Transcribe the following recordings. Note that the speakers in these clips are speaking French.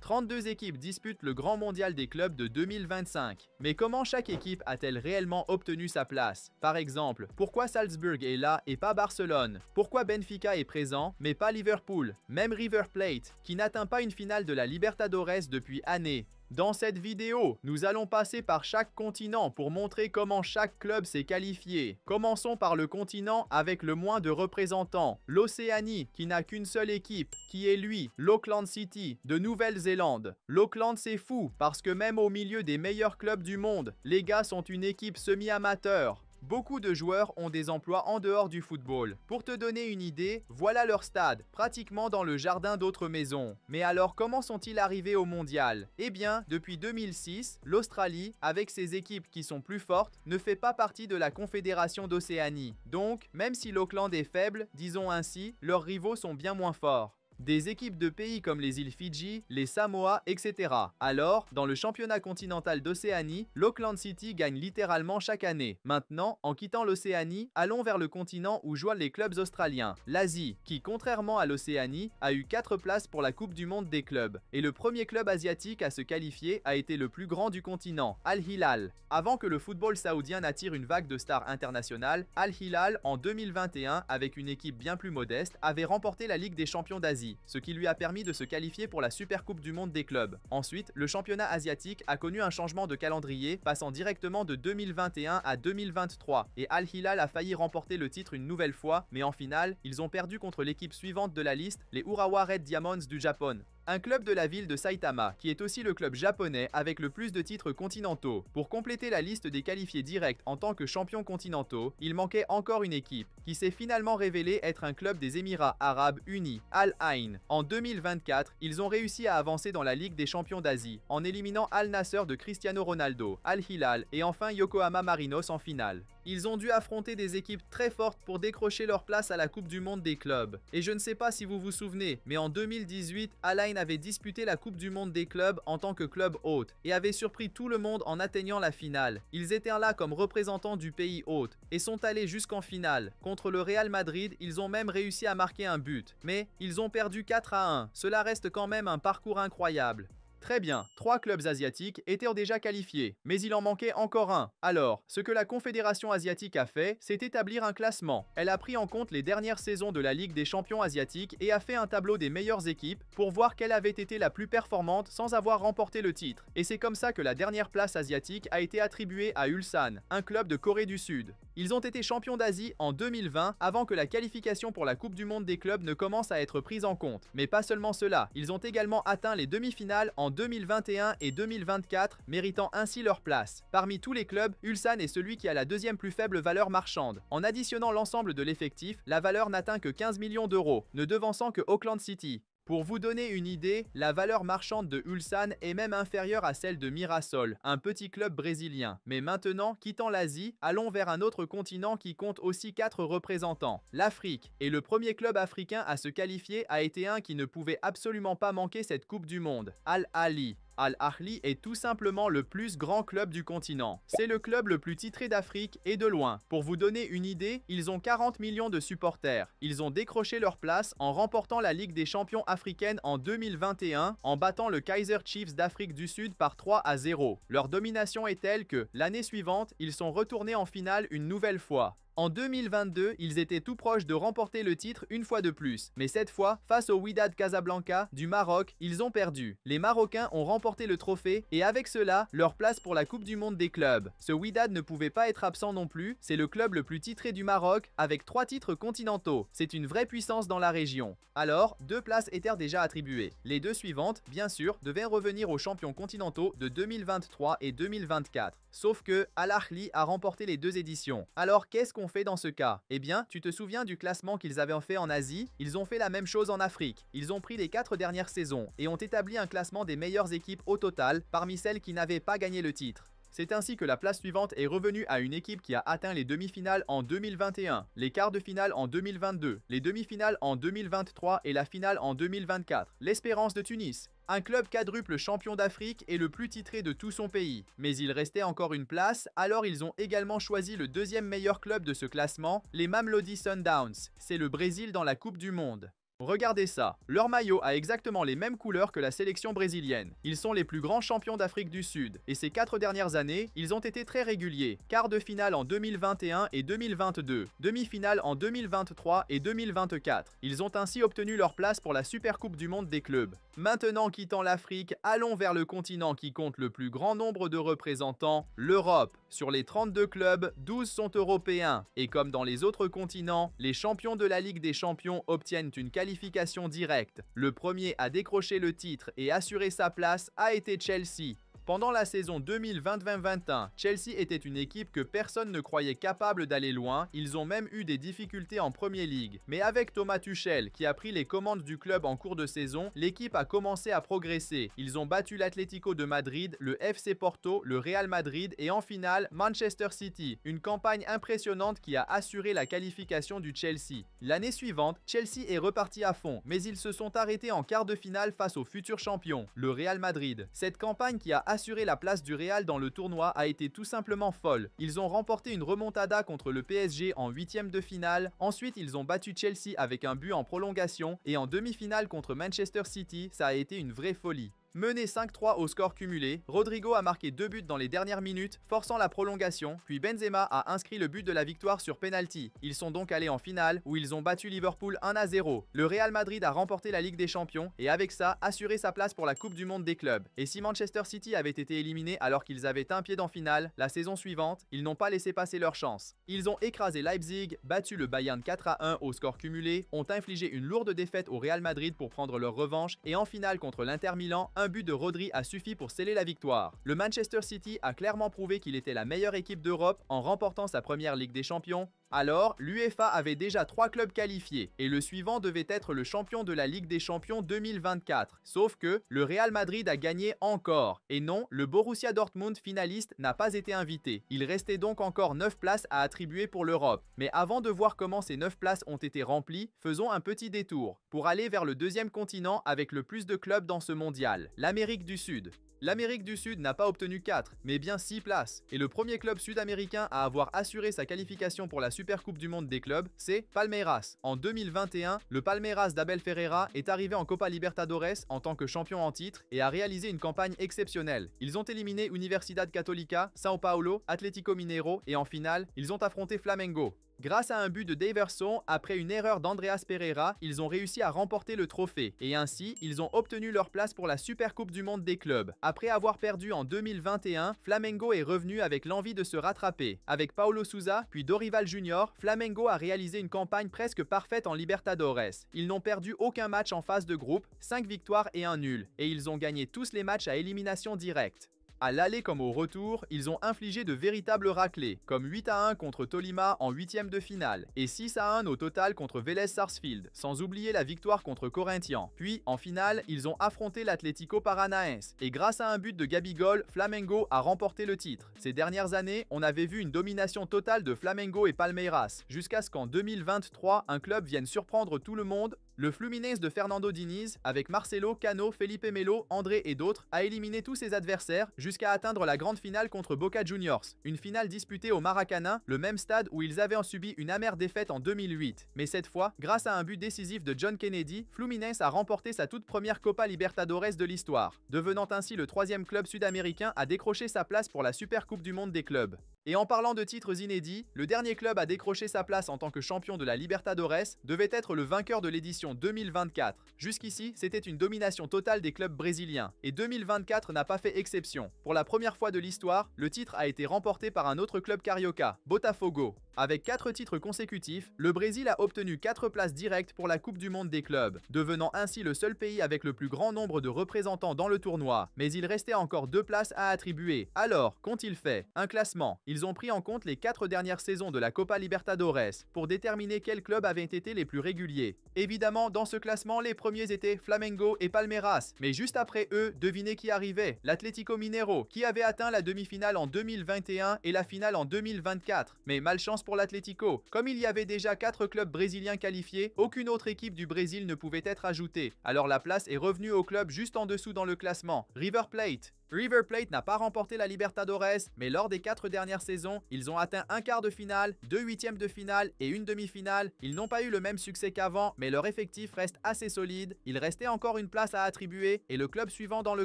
32 équipes disputent le Grand Mondial des clubs de 2025. Mais comment chaque équipe a-t-elle réellement obtenu sa place? Par exemple, pourquoi Salzburg est là et pas Barcelone? Pourquoi Benfica est présent mais pas Liverpool? Même River Plate, qui n'atteint pas une finale de la Libertadores depuis années. Dans cette vidéo, nous allons passer par chaque continent pour montrer comment chaque club s'est qualifié. Commençons par le continent avec le moins de représentants, l'Océanie, qui n'a qu'une seule équipe, qui est lui, l'Auckland City, de Nouvelle-Zélande. L'Auckland c'est fou, parce que même au milieu des meilleurs clubs du monde, les gars sont une équipe semi-amateur. Beaucoup de joueurs ont des emplois en dehors du football. Pour te donner une idée, voilà leur stade, pratiquement dans le jardin d'autres maisons. Mais alors comment sont-ils arrivés au mondial? Eh bien, depuis 2006, l'Australie, avec ses équipes qui sont plus fortes, ne fait pas partie de la Confédération d'Océanie. Donc, même si l'Auckland est faible, disons ainsi, leurs rivaux sont bien moins forts. Des équipes de pays comme les îles Fidji, les Samoa, etc. Alors, dans le championnat continental d'Océanie, l'Auckland City gagne littéralement chaque année. Maintenant, en quittant l'Océanie, allons vers le continent où jouent les clubs australiens, l'Asie, qui, contrairement à l'Océanie, a eu 4 places pour la Coupe du Monde des clubs. Et le premier club asiatique à se qualifier a été le plus grand du continent, Al Hilal. Avant que le football saoudien n'attire une vague de stars internationales, Al Hilal, en 2021, avec une équipe bien plus modeste, avait remporté la Ligue des champions d'Asie, ce qui lui a permis de se qualifier pour la Super Coupe du Monde des clubs. Ensuite, le championnat asiatique a connu un changement de calendrier, passant directement de 2021 à 2023, et Al Hilal a failli remporter le titre une nouvelle fois, mais en finale, ils ont perdu contre l'équipe suivante de la liste, les Urawa Red Diamonds du Japon. Un club de la ville de Saitama, qui est aussi le club japonais avec le plus de titres continentaux. Pour compléter la liste des qualifiés directs en tant que champions continentaux, il manquait encore une équipe, qui s'est finalement révélée être un club des Émirats Arabes Unis, Al Ain. En 2024, ils ont réussi à avancer dans la Ligue des champions d'Asie, en éliminant Al Nassr de Cristiano Ronaldo, Al Hilal et enfin Yokohama Marinos en finale. Ils ont dû affronter des équipes très fortes pour décrocher leur place à la Coupe du Monde des clubs. Et je ne sais pas si vous vous souvenez, mais en 2018, Al Ain avait disputé la Coupe du Monde des clubs en tant que club hôte et avait surpris tout le monde en atteignant la finale. Ils étaient là comme représentants du pays hôte et sont allés jusqu'en finale. Contre le Real Madrid, ils ont même réussi à marquer un but. Mais ils ont perdu 4-1. Cela reste quand même un parcours incroyable. Très bien, 3 clubs asiatiques étaient déjà qualifiés, mais il en manquait encore un. Alors, ce que la Confédération asiatique a fait, c'est établir un classement. Elle a pris en compte les dernières saisons de la Ligue des champions asiatiques et a fait un tableau des meilleures équipes pour voir quelle avait été la plus performante sans avoir remporté le titre. Et c'est comme ça que la dernière place asiatique a été attribuée à Ulsan, un club de Corée du Sud. Ils ont été champions d'Asie en 2020 avant que la qualification pour la Coupe du Monde des clubs ne commence à être prise en compte. Mais pas seulement cela, ils ont également atteint les demi-finales en 2021 et 2024, méritant ainsi leur place. Parmi tous les clubs, Ulsan est celui qui a la deuxième plus faible valeur marchande. En additionnant l'ensemble de l'effectif, la valeur n'atteint que 15 millions d'euros, ne devançant que Auckland City. Pour vous donner une idée, la valeur marchande de Ulsan est même inférieure à celle de Mirassol, un petit club brésilien. Mais maintenant, quittant l'Asie, allons vers un autre continent qui compte aussi 4 représentants, l'Afrique. Et le premier club africain à se qualifier a été un qui ne pouvait absolument pas manquer cette Coupe du Monde, Al Ahly. Al Ahly est tout simplement le plus grand club du continent. C'est le club le plus titré d'Afrique et de loin. Pour vous donner une idée, ils ont 40 millions de supporters. Ils ont décroché leur place en remportant la Ligue des champions africaine en 2021 en battant le Kaizer Chiefs d'Afrique du Sud par 3-0. Leur domination est telle que, l'année suivante, ils sont retournés en finale une nouvelle fois. En 2022, ils étaient tout proches de remporter le titre une fois de plus. Mais cette fois, face au Wydad Casablanca du Maroc, ils ont perdu. Les Marocains ont remporté le trophée et avec cela, leur place pour la Coupe du Monde des clubs. Ce Wydad ne pouvait pas être absent non plus. C'est le club le plus titré du Maroc avec 3 titres continentaux. C'est une vraie puissance dans la région. Alors, 2 places étaient déjà attribuées. Les 2 suivantes, bien sûr, devaient revenir aux champions continentaux de 2023 et 2024. Sauf que Al Ahly a remporté les 2 éditions. Alors, qu'est-ce qu'on fait dans ce cas? Eh bien, tu te souviens du classement qu'ils avaient fait en Asie? Ils ont fait la même chose en Afrique. Ils ont pris les 4 dernières saisons et ont établi un classement des meilleures équipes au total parmi celles qui n'avaient pas gagné le titre. C'est ainsi que la place suivante est revenue à une équipe qui a atteint les demi-finales en 2021, les quarts de finale en 2022, les demi-finales en 2023 et la finale en 2024. L'Espérance de Tunis. Un club quadruple champion d'Afrique et le plus titré de tout son pays. Mais il restait encore une place, alors ils ont également choisi le deuxième meilleur club de ce classement, les Mamelodi Sundowns. C'est le Brésil dans la Coupe du Monde. Regardez ça, leur maillot a exactement les mêmes couleurs que la sélection brésilienne. Ils sont les plus grands champions d'Afrique du Sud, et ces 4 dernières années, ils ont été très réguliers. Quart de finale en 2021 et 2022, demi-finale en 2023 et 2024. Ils ont ainsi obtenu leur place pour la Super Coupe du Monde des clubs. Maintenant, quittant l'Afrique, allons vers le continent qui compte le plus grand nombre de représentants, l'Europe. Sur les 32 clubs, 12 sont européens. Et comme dans les autres continents, les champions de la Ligue des Champions obtiennent une qualification directe. Le premier à décrocher le titre et assurer sa place a été Chelsea. Pendant la saison 2020-2021, Chelsea était une équipe que personne ne croyait capable d'aller loin, ils ont même eu des difficultés en Premier League. Mais avec Thomas Tuchel, qui a pris les commandes du club en cours de saison, l'équipe a commencé à progresser. Ils ont battu l'Atlético de Madrid, le FC Porto, le Real Madrid et en finale, Manchester City. Une campagne impressionnante qui a assuré la qualification du Chelsea. L'année suivante, Chelsea est reparti à fond, mais ils se sont arrêtés en quart de finale face au futur champion, le Real Madrid. Cette campagne qui a assurer la place du Real dans le tournoi a été tout simplement folle. Ils ont remporté une remontada contre le PSG en 8e de finale, ensuite ils ont battu Chelsea avec un but en prolongation et en demi-finale contre Manchester City, ça a été une vraie folie. Mené 5-3 au score cumulé, Rodrigo a marqué 2 buts dans les dernières minutes, forçant la prolongation, puis Benzema a inscrit le but de la victoire sur penalty. Ils sont donc allés en finale, où ils ont battu Liverpool 1-0. Le Real Madrid a remporté la Ligue des Champions, et avec ça, assuré sa place pour la Coupe du Monde des clubs. Et si Manchester City avait été éliminé alors qu'ils avaient un pied en finale, la saison suivante, ils n'ont pas laissé passer leur chance. Ils ont écrasé Leipzig, battu le Bayern 4-1 au score cumulé, ont infligé une lourde défaite au Real Madrid pour prendre leur revanche, et en finale contre l'Inter Milan, un but de Rodri a suffi pour sceller la victoire. Le Manchester City a clairement prouvé qu'il était la meilleure équipe d'Europe en remportant sa première Ligue des Champions. Alors, l'UEFA avait déjà 3 clubs qualifiés et le suivant devait être le champion de la Ligue des Champions 2024. Sauf que le Real Madrid a gagné encore. Et non, le Borussia Dortmund finaliste n'a pas été invité. Il restait donc encore 9 places à attribuer pour l'Europe. Mais avant de voir comment ces 9 places ont été remplies, faisons un petit détour pour aller vers le deuxième continent avec le plus de clubs dans ce mondial, l'Amérique du Sud. L'Amérique du Sud n'a pas obtenu 4, mais bien 6 places. Et le premier club sud-américain à avoir assuré sa qualification pour la Super Coupe du Monde des clubs, c'est Palmeiras. En 2021, le Palmeiras d'Abel Ferreira est arrivé en Copa Libertadores en tant que champion en titre et a réalisé une campagne exceptionnelle. Ils ont éliminé Universidad Católica, São Paulo, Atlético Mineiro et en finale, ils ont affronté Flamengo. Grâce à un but de Daverson, après une erreur d'Andreas Pereira, ils ont réussi à remporter le trophée. Et ainsi, ils ont obtenu leur place pour la Super Coupe du Monde des clubs. Après avoir perdu en 2021, Flamengo est revenu avec l'envie de se rattraper. Avec Paulo Sousa, puis Dorival Junior, Flamengo a réalisé une campagne presque parfaite en Libertadores. Ils n'ont perdu aucun match en phase de groupe, 5 victoires et un nul. Et ils ont gagné tous les matchs à élimination directe. À l'aller comme au retour, ils ont infligé de véritables raclées, comme 8-1 contre Tolima en 8e de finale, et 6-1 au total contre Vélez Sarsfield, sans oublier la victoire contre Corinthians. Puis, en finale, ils ont affronté l'Atlético Paranaense, et grâce à un but de Gabigol, Flamengo a remporté le titre. Ces dernières années, on avait vu une domination totale de Flamengo et Palmeiras, jusqu'à ce qu'en 2023, un club vienne surprendre tout le monde. Le Fluminense de Fernando Diniz, avec Marcelo, Cano, Felipe Melo, André et d'autres, a éliminé tous ses adversaires jusqu'à atteindre la grande finale contre Boca Juniors. Une finale disputée au Maracanã, le même stade où ils avaient subi une amère défaite en 2008. Mais cette fois, grâce à un but décisif de John Kennedy, Fluminense a remporté sa toute première Copa Libertadores de l'histoire, devenant ainsi le 3e club sud-américain à décrocher sa place pour la Super Coupe du Monde des clubs. Et en parlant de titres inédits, le dernier club à décrocher sa place en tant que champion de la Libertadores devait être le vainqueur de l'édition 2024. Jusqu'ici, c'était une domination totale des clubs brésiliens, et 2024 n'a pas fait exception. Pour la première fois de l'histoire, le titre a été remporté par un autre club carioca, Botafogo. Avec 4 titres consécutifs, le Brésil a obtenu 4 places directes pour la Coupe du Monde des clubs, devenant ainsi le seul pays avec le plus grand nombre de représentants dans le tournoi. Mais il restait encore 2 places à attribuer. Alors, qu'ont-ils fait? Un classement. Ils ont pris en compte les 4 dernières saisons de la Copa Libertadores pour déterminer quels clubs avaient été les plus réguliers. Évidemment, dans ce classement, les premiers étaient Flamengo et Palmeiras. Mais juste après eux, devinez qui arrivait? L'Atlético Mineiro, qui avait atteint la demi-finale en 2021 et la finale en 2024. Mais malchance pour l'Atlético. Comme il y avait déjà 4 clubs brésiliens qualifiés, aucune autre équipe du Brésil ne pouvait être ajoutée. Alors la place est revenue au club juste en dessous dans le classement, River Plate. River Plate n'a pas remporté la Libertadores, mais lors des 4 dernières saisons, ils ont atteint un quart de finale, 2 huitièmes de finale et une demi-finale. Ils n'ont pas eu le même succès qu'avant, mais leur effectif reste assez solide. Il restait encore une place à attribuer et le club suivant dans le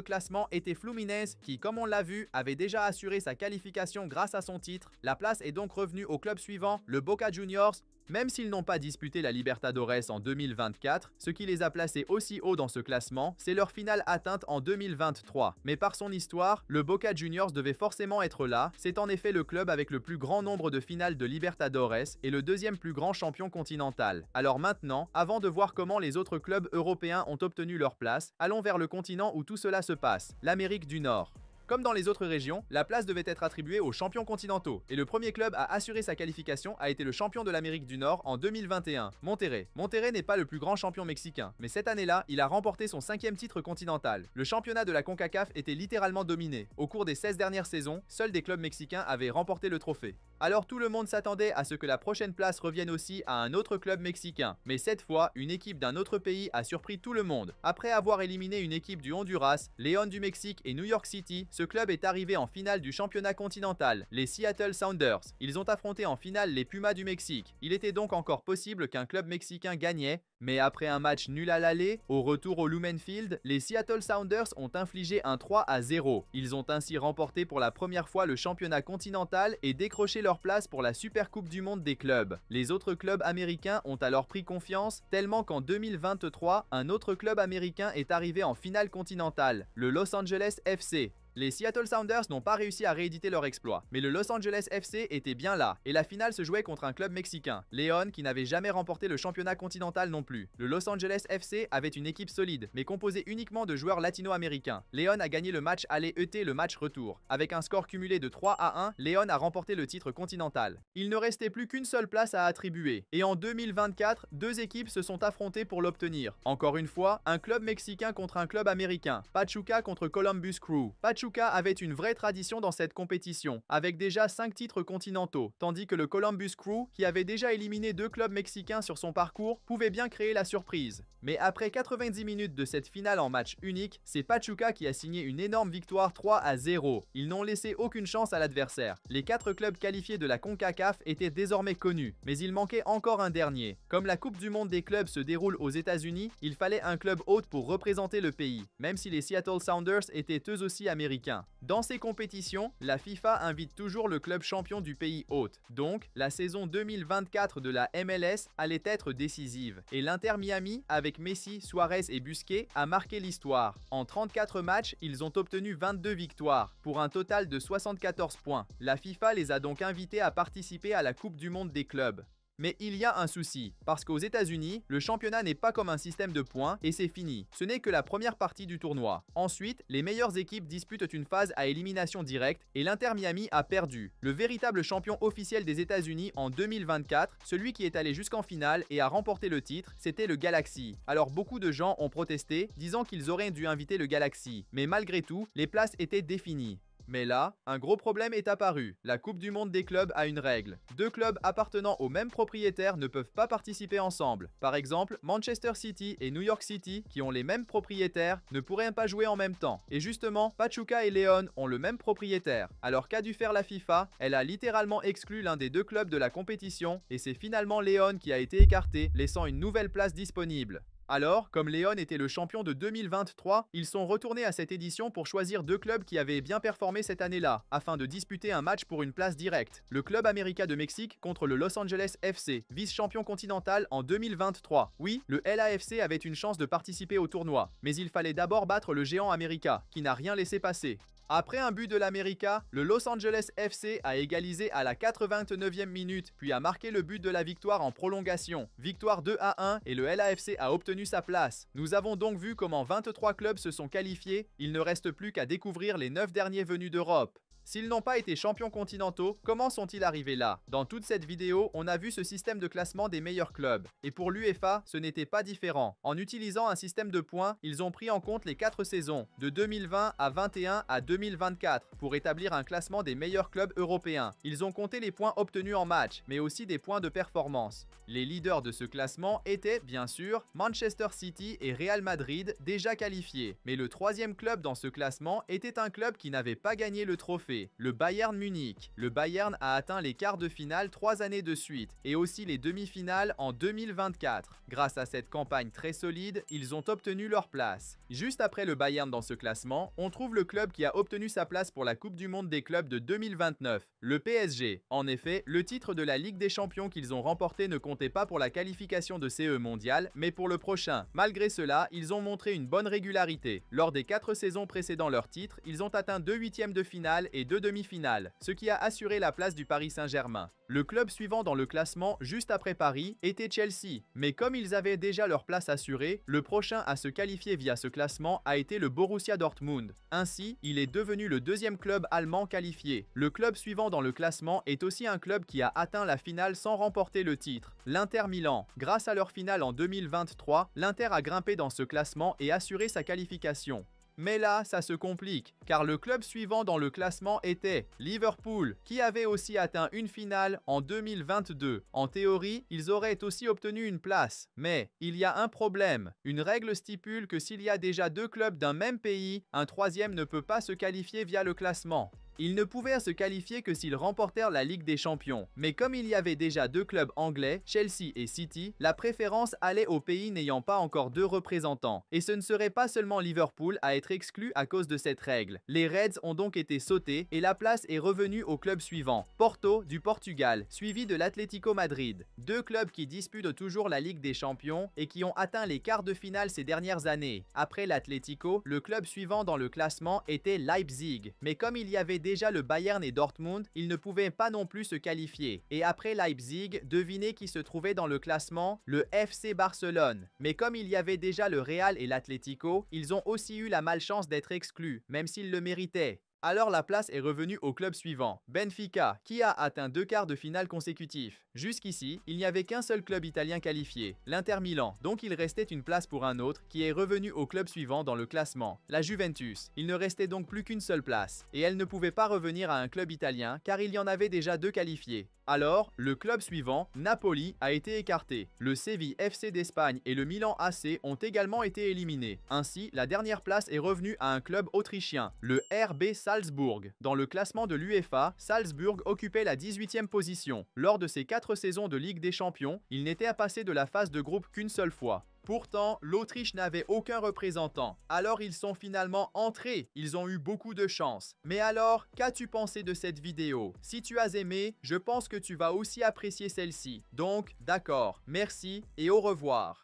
classement était Fluminense qui, comme on l'a vu, avait déjà assuré sa qualification grâce à son titre. La place est donc revenue au club suivant, le Boca Juniors. Même s'ils n'ont pas disputé la Libertadores en 2024, ce qui les a placés aussi haut dans ce classement, c'est leur finale atteinte en 2023. Mais par son histoire, le Boca Juniors devait forcément être là. C'est en effet le club avec le plus grand nombre de finales de Libertadores et le deuxième plus grand champion continental. Alors maintenant, avant de voir comment les autres clubs européens ont obtenu leur place, allons vers le continent où tout cela se passe, l'Amérique du Nord. Comme dans les autres régions, la place devait être attribuée aux champions continentaux, et le premier club à assurer sa qualification a été le champion de l'Amérique du Nord en 2021, Monterrey. Monterrey n'est pas le plus grand champion mexicain, mais cette année-là, il a remporté son 5e titre continental. Le championnat de la CONCACAF était littéralement dominé. Au cours des 16 dernières saisons, seuls des clubs mexicains avaient remporté le trophée. Alors tout le monde s'attendait à ce que la prochaine place revienne aussi à un autre club mexicain, mais cette fois, une équipe d'un autre pays a surpris tout le monde. Après avoir éliminé une équipe du Honduras, León du Mexique et New York City, ce club est arrivé en finale du championnat continental, les Seattle Sounders. Ils ont affronté en finale les Pumas du Mexique. Il était donc encore possible qu'un club mexicain gagnait, mais après un match nul à l'aller, au retour au Lumen Field, les Seattle Sounders ont infligé un 3-0. Ils ont ainsi remporté pour la première fois le championnat continental et décroché leur place pour la Super Coupe du Monde des clubs. Les autres clubs américains ont alors pris confiance, tellement qu'en 2023, un autre club américain est arrivé en finale continentale, le Los Angeles FC. Les Seattle Sounders n'ont pas réussi à rééditer leur exploit, mais le Los Angeles FC était bien là, et la finale se jouait contre un club mexicain, León, qui n'avait jamais remporté le championnat continental non plus. Le Los Angeles FC avait une équipe solide, mais composée uniquement de joueurs latino-américains. León a gagné le match aller ET le match retour. Avec un score cumulé de 3-1, León a remporté le titre continental. Il ne restait plus qu'une seule place à attribuer, et en 2024, deux équipes se sont affrontées pour l'obtenir. Encore une fois, un club mexicain contre un club américain, Pachuca contre Columbus Crew. Pachuca avait une vraie tradition dans cette compétition, avec déjà 5 titres continentaux, tandis que le Columbus Crew, qui avait déjà éliminé 2 clubs mexicains sur son parcours, pouvait bien créer la surprise. Mais après 90 minutes de cette finale en match unique, c'est Pachuca qui a signé une énorme victoire 3-0. Ils n'ont laissé aucune chance à l'adversaire. Les 4 clubs qualifiés de la CONCACAF étaient désormais connus, mais il manquait encore un dernier. Comme la Coupe du Monde des clubs se déroule aux États-Unis, il fallait un club hôte pour représenter le pays, même si les Seattle Sounders étaient eux aussi américains. Dans ces compétitions, la FIFA invite toujours le club champion du pays hôte. Donc, la saison 2024 de la MLS allait être décisive. Et l'Inter Miami, avec Messi, Suarez et Busquets, a marqué l'histoire. En 34 matchs, ils ont obtenu 22 victoires, pour un total de 74 points. La FIFA les a donc invités à participer à la Coupe du Monde des clubs. Mais il y a un souci, parce qu'aux États-Unis, le championnat n'est pas comme un système de points et c'est fini. Ce n'est que la première partie du tournoi. Ensuite, les meilleures équipes disputent une phase à élimination directe et l'Inter Miami a perdu. Le véritable champion officiel des États-Unis en 2024, celui qui est allé jusqu'en finale et a remporté le titre, c'était le Galaxy. Alors beaucoup de gens ont protesté, disant qu'ils auraient dû inviter le Galaxy. Mais malgré tout, les places étaient définies. Mais là, un gros problème est apparu. La Coupe du Monde des clubs a une règle. 2 clubs appartenant au même propriétaire ne peuvent pas participer ensemble. Par exemple, Manchester City et New York City, qui ont les mêmes propriétaires, ne pourraient pas jouer en même temps. Et justement, Pachuca et León ont le même propriétaire. Alors qu'a dû faire la FIFA? Elle a littéralement exclu l'un des 2 clubs de la compétition et c'est finalement León qui a été écarté, laissant une nouvelle place disponible. Alors, comme León était le champion de 2023, ils sont retournés à cette édition pour choisir 2 clubs qui avaient bien performé cette année-là, afin de disputer un match pour une place directe. Le Club América de Mexique contre le Los Angeles FC, vice-champion continental en 2023. Oui, le LAFC avait une chance de participer au tournoi, mais il fallait d'abord battre le géant América, qui n'a rien laissé passer. Après un but de l'América, le Los Angeles FC a égalisé à la 89e minute, puis a marqué le but de la victoire en prolongation. Victoire 2-1 et le LAFC a obtenu sa place. Nous avons donc vu comment 23 clubs se sont qualifiés, il ne reste plus qu'à découvrir les 9 derniers venus d'Europe. S'ils n'ont pas été champions continentaux, comment sont-ils arrivés là? Dans toute cette vidéo, on a vu ce système de classement des meilleurs clubs. Et pour l'UEFA, ce n'était pas différent. En utilisant un système de points, ils ont pris en compte les 4 saisons, de 2020 à 21 à 2024, pour établir un classement des meilleurs clubs européens. Ils ont compté les points obtenus en match, mais aussi des points de performance. Les leaders de ce classement étaient, bien sûr, Manchester City et Real Madrid, déjà qualifiés. Mais le troisième club dans ce classement était un club qui n'avait pas gagné le trophée, le Bayern Munich. Le Bayern a atteint les quarts de finale 3 années de suite, et aussi les demi-finales en 2024. Grâce à cette campagne très solide, ils ont obtenu leur place. Juste après le Bayern dans ce classement, on trouve le club qui a obtenu sa place pour la Coupe du Monde des clubs de 2029, le PSG. En effet, le titre de la Ligue des Champions qu'ils ont remporté ne comptait pas pour la qualification de CE mondial, mais pour le prochain. Malgré cela, ils ont montré une bonne régularité. Lors des 4 saisons précédant leur titre, ils ont atteint 2 huitièmes de finale et 2 demi-finales, ce qui a assuré la place du Paris Saint-Germain. Le club suivant dans le classement, juste après Paris, était Chelsea. Mais comme ils avaient déjà leur place assurée, le prochain à se qualifier via ce classement a été le Borussia Dortmund. Ainsi, il est devenu le deuxième club allemand qualifié. Le club suivant dans le classement est aussi un club qui a atteint la finale sans remporter le titre, l'Inter Milan. Grâce à leur finale en 2023, l'Inter a grimpé dans ce classement et assuré sa qualification. Mais là, ça se complique, car le club suivant dans le classement était Liverpool, qui avait aussi atteint une finale en 2022. En théorie, ils auraient aussi obtenu une place. Mais il y a un problème. Une règle stipule que s'il y a déjà 2 clubs d'un même pays, un troisième ne peut pas se qualifier via le classement. Ils ne pouvaient se qualifier que s'ils remportèrent la Ligue des Champions. Mais comme il y avait déjà 2 clubs anglais, Chelsea et City, la préférence allait aux pays n'ayant pas encore 2 représentants. Et ce ne serait pas seulement Liverpool à être exclu à cause de cette règle. Les Reds ont donc été sautés et la place est revenue au club suivant, Porto du Portugal, suivi de l'Atlético Madrid. 2 clubs qui disputent toujours la Ligue des Champions et qui ont atteint les quarts de finale ces dernières années. Après l'Atlético, le club suivant dans le classement était Leipzig. Mais comme il y avait déjà le Bayern et Dortmund, ils ne pouvaient pas non plus se qualifier. Et après Leipzig, devinez qui se trouvait dans le classement? Le FC Barcelone. Mais comme il y avait déjà le Real et l'Atlético, ils ont aussi eu la malchance d'être exclus, même s'ils le méritaient. Alors la place est revenue au club suivant, Benfica, qui a atteint 2 quarts de finale consécutifs. Jusqu'ici, il n'y avait qu'un seul club italien qualifié, l'Inter Milan, donc il restait une place pour un autre qui est revenu au club suivant dans le classement, la Juventus. Il ne restait donc plus qu'une seule place, et elle ne pouvait pas revenir à un club italien car il y en avait déjà 2 qualifiés. Alors, le club suivant, Napoli, a été écarté. Le Séville FC d'Espagne et le Milan AC ont également été éliminés. Ainsi, la dernière place est revenue à un club autrichien, le RB Salzbourg. Dans le classement de l'UEFA, Salzbourg occupait la 18e position. Lors de ses 4 saisons de Ligue des Champions, il n'était passé de la phase de groupe qu'une seule fois. Pourtant, l'Autriche n'avait aucun représentant. Alors ils sont finalement entrés. Ils ont eu beaucoup de chance. Mais alors, qu'as-tu pensé de cette vidéo? Si tu as aimé, je pense que tu vas aussi apprécier celle-ci. Donc, d'accord, merci et au revoir.